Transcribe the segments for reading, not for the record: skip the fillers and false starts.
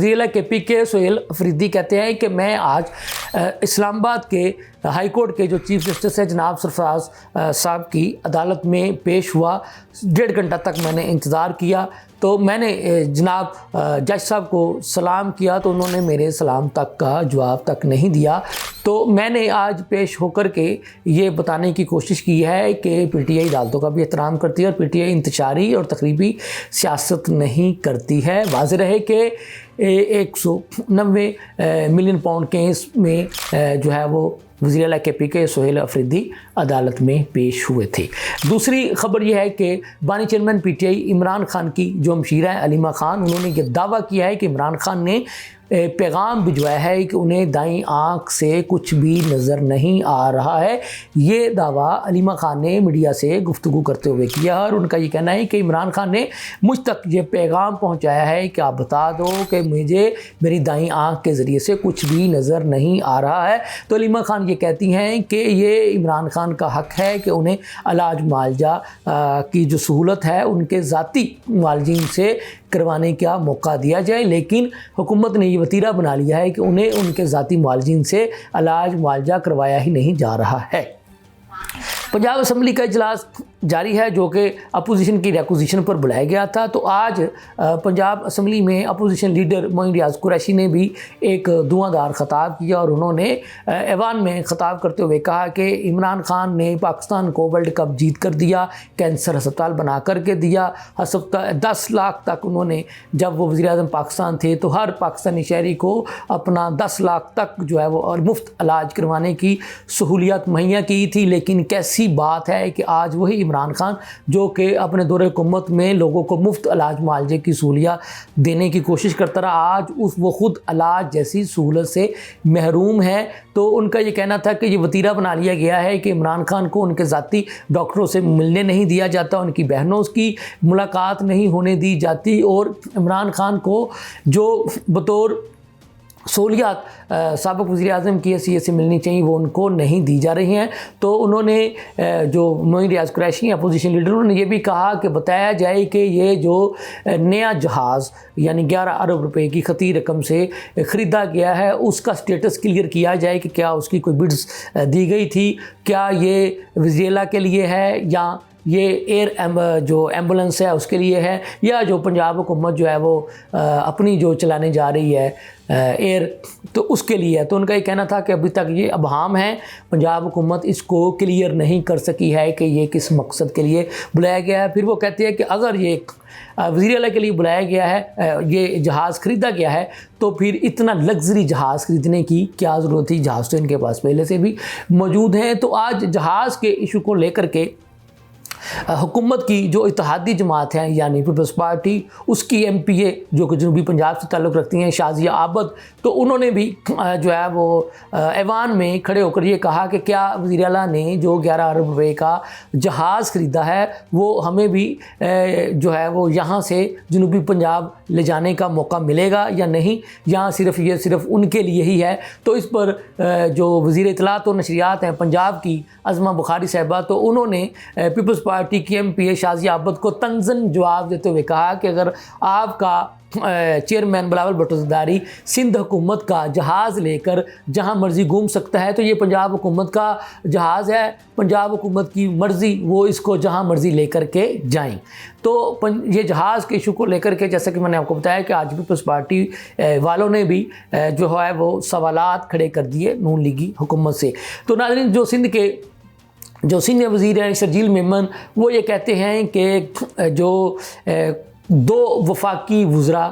ضلع کے پی کے سہیل افریدی کہتے ہیں کہ میں آج اسلام آباد کے ہائی کورٹ کے جو چیف جسٹس ہے جناب سرفراز صاحب کی عدالت میں پیش ہوا. 1.5 گھنٹہ تک میں نے انتظار کیا تو میں نے جناب جج صاحب کو سلام کیا تو انہوں نے میرے سلام تک کا جواب تک نہیں دیا. تو میں نے آج پیش ہو کر کے یہ بتانے کی کوشش کی ہے کہ پی ٹی آئی عدالتوں کا بھی احترام کرتی ہے اور پی ٹی آئی انتشاری اور تقریبی سیاست نہیں کرتی ہے. واضح رہے کہ 190 ملین پاؤنڈ کیس میں جو ہے وہ وزیر اعلیٰ کے پی کے سہیل افریدی عدالت میں پیش ہوئے تھے. دوسری خبر یہ ہے کہ بانی chairman P T I Imran Khan کی جو مشیرہ ہے علیمہ خان، انہوں نے یہ دعویٰ کیا ہے کہ عمران خان نے پیغام بھجوایا ہے کہ انہیں دائیں آنکھ سے کچھ بھی نظر نہیں آ رہا ہے. یہ دعویٰ علیمہ خان نے میڈیا سے گفتگو کرتے ہوئے کیا اور ان کا یہ کہنا ہے کہ عمران خان نے مجھ تک یہ پیغام پہنچایا ہے کہ آپ بتا دو کہ مجھے میری دائیں آنکھ کے ذریعے سے کچھ بھی نظر نہیں آ رہا ہے. تو علیمہ خان یہ کہتی ہیں کہ یہ عمران خان کا حق ہے کہ انہیں علاج معالجہ کی جو سہولت ہے ان کے ذاتی معالجین سے کروانے کا موقع دیا جائے، لیکن حکومت نے یہ وتیرہ بنا لیا ہے کہ انہیں ان کے ذاتی معالجین سے علاج معالجہ کروایا ہی نہیں جا رہا ہے. پنجاب اسمبلی کا اجلاس جاری ہے جو کہ اپوزیشن کی ریکوزیشن پر بلایا گیا تھا. تو آج پنجاب اسمبلی میں اپوزیشن لیڈر معین ریاض قریشی نے بھی ایک دھواں دار خطاب کیا اور انہوں نے ایوان میں خطاب کرتے ہوئے کہا کہ عمران خان نے پاکستان کو ورلڈ کپ جیت کر دیا، کینسر ہسپتال بنا کر کے دیا، 10 لاکھ تک انہوں نے جب وہ وزیر اعظم پاکستان تھے تو ہر پاکستانی شہری کو اپنا 10 لاکھ تک جو ہے وہ اور مفت علاج کروانے کی سہولیات مہیا کی تھی. لیکن کیسی بات ہے کہ آج وہی عمران خان جو کہ اپنے دور حکومت میں لوگوں کو مفت علاج معالجے کی سہولیات دینے کی کوشش کرتا رہا، آج وہ خود علاج جیسی سہولت سے محروم ہے. تو ان کا یہ کہنا تھا کہ یہ وتیرہ بنا لیا گیا ہے کہ عمران خان کو ان کے ذاتی ڈاکٹروں سے ملنے نہیں دیا جاتا، ان کی بہنوں کی ملاقات نہیں ہونے دی جاتی اور عمران خان کو جو بطور سہولیات سابق وزیر اعظم کی حیثیت سے ملنی چاہیے وہ ان کو نہیں دی جا رہی ہیں. تو انہوں نے جو معین ریاض قریشی اپوزیشن لیڈر انہوں نے یہ بھی کہا کہ بتایا جائے کہ یہ جو نیا جہاز یعنی 11 ارب روپے کی خطی رقم سے خریدا گیا ہے اس کا سٹیٹس کلیئر کیا جائے کہ کیا اس کی کوئی بڈز دی گئی تھی، کیا یہ وزیر اعلیٰ کے لیے ہے یا یہ جو ایمبولنس ہے اس کے لیے ہے یا جو پنجاب حکومت جو ہے وہ اپنی جو چلانے جا رہی ہے ایئر تو اس کے لیے ہے. تو ان کا یہ کہنا تھا کہ ابھی تک یہ ابہام ہے، پنجاب حکومت اس کو کلیئر نہیں کر سکی ہے کہ یہ کس مقصد کے لیے بلایا گیا ہے. پھر وہ کہتے ہیں کہ اگر یہ وزیر اعلیٰ کے لیے بلایا گیا ہے، یہ جہاز خریدا گیا ہے تو پھر اتنا لگژری جہاز خریدنے کی کیا ضرورت تھی، جہاز تو ان کے پاس پہلے سے بھی موجود ہیں. تو آج جہاز کے ایشو کو لے کر کے حکومت کی جو اتحادی جماعت ہیں یعنی پیپلز پارٹی، اس کی ایم پی اے جو کہ جنوبی پنجاب سے تعلق رکھتی ہیں شازیہ عابد، تو انہوں نے بھی جو ہے وہ ایوان میں کھڑے ہو کر یہ کہا کہ کیا وزیر اعلیٰ نے جو 11 ارب روپے کا جہاز خریدا ہے وہ ہمیں بھی جو ہے وہ یہاں سے جنوبی پنجاب لے جانے کا موقع ملے گا یا نہیں، یہاں صرف ان کے لیے ہی ہے. تو اس پر جو وزیر اطلاعات و نشریات ہیں پنجاب کی عظمہ بخاری صاحبہ، تو انہوں نے پیپلز پارٹی کی ایم پی اے شازیہ عابد کو طنزاً جواب دیتے ہوئے کہا کہ اگر آپ کا چیئرمین بلاول بھٹو زرداری سندھ حکومت کا جہاز لے کر جہاں مرضی گھوم سکتا ہے تو یہ پنجاب حکومت کا جہاز ہے، پنجاب حکومت کی مرضی وہ اس کو جہاں مرضی لے کر کے جائیں. تو یہ جہاز کے ایشو کو لے کر کے جیسا کہ میں نے آپ کو بتایا کہ آج پیپلز پارٹی والوں نے بھی جو ہے وہ سوالات کھڑے کر دیے نون لیگی حکومت سے. تو ناظرین، جو سینئر وزیر ہیں شرجیل میمن، وہ یہ کہتے ہیں کہ جو 2 وفاقی وزراء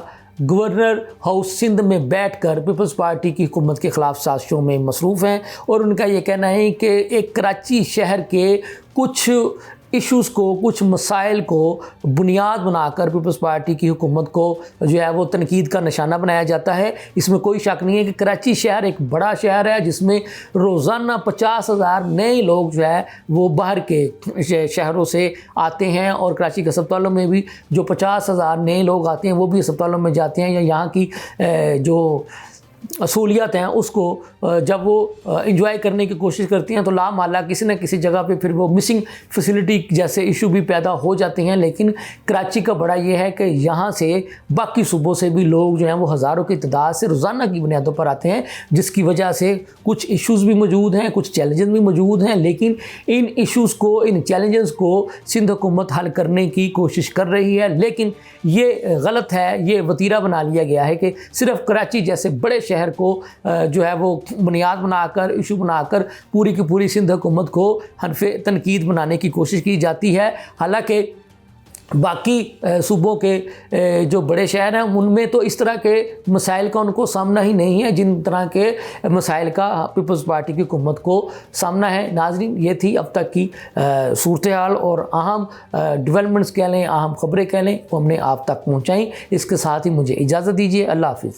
گورنر ہاؤس سندھ میں بیٹھ کر پیپلز پارٹی کی حکومت کے خلاف سازشوں میں مصروف ہیں اور ان کا یہ کہنا ہے کہ ایک کراچی شہر کے کچھ ایشوز کو، کچھ مسائل کو بنیاد بنا کر پیپلز پارٹی کی حکومت کو جو ہے وہ تنقید کا نشانہ بنایا جاتا ہے. اس میں کوئی شک نہیں ہے کہ کراچی شہر ایک بڑا شہر ہے جس میں روزانہ 50,000 نئے لوگ جو ہے وہ باہر کے شہروں سے آتے ہیں اور کراچی کے ہسپتالوں میں بھی جو 50,000 نئے لوگ آتے ہیں وہ بھی ہسپتالوں میں جاتے ہیں یا یہاں کی جو اصولیات ہیں اس کو جب وہ انجوائے کرنے کی کوشش کرتی ہیں تو لامحالہ کسی نہ کسی جگہ پہ پھر وہ مسنگ فیسلٹی جیسے ایشو بھی پیدا ہو جاتے ہیں۔ لیکن کراچی کا بڑا یہ ہے کہ یہاں سے باقی صوبوں سے بھی لوگ جو ہیں وہ ہزاروں کی تعداد سے روزانہ کی بنیادوں پر آتے ہیں، جس کی وجہ سے کچھ ایشوز بھی موجود ہیں، کچھ چیلنجز بھی موجود ہیں، لیکن ان ایشوز کو، ان چیلنجز کو سندھ حکومت حل کرنے کی کوشش کر رہی ہے۔ لیکن یہ غلط ہے، یہ وتیرہ بنا لیا گیا ہے کہ صرف کراچی جیسے بڑے شہر کو جو ہے وہ بنیاد بنا کر، ایشو بنا کر پوری کی پوری سندھ حکومت کو حرف تنقید بنانے کی کوشش کی جاتی ہے۔ حالانکہ باقی صوبوں کے جو بڑے شہر ہیں ان میں تو اس طرح کے مسائل کا ان کو سامنا ہی نہیں ہے جن طرح کے مسائل کا پیپلز پارٹی کی حکومت کو سامنا ہے۔ ناظرین، یہ تھی اب تک کی صورتحال اور اہم ڈیولپمنٹس کہہ لیں، اہم خبریں کہہ لیں، وہ ہم نے آپ تک پہنچائیں۔ اس کے ساتھ ہی مجھے اجازت دیجیے، اللہ حافظ۔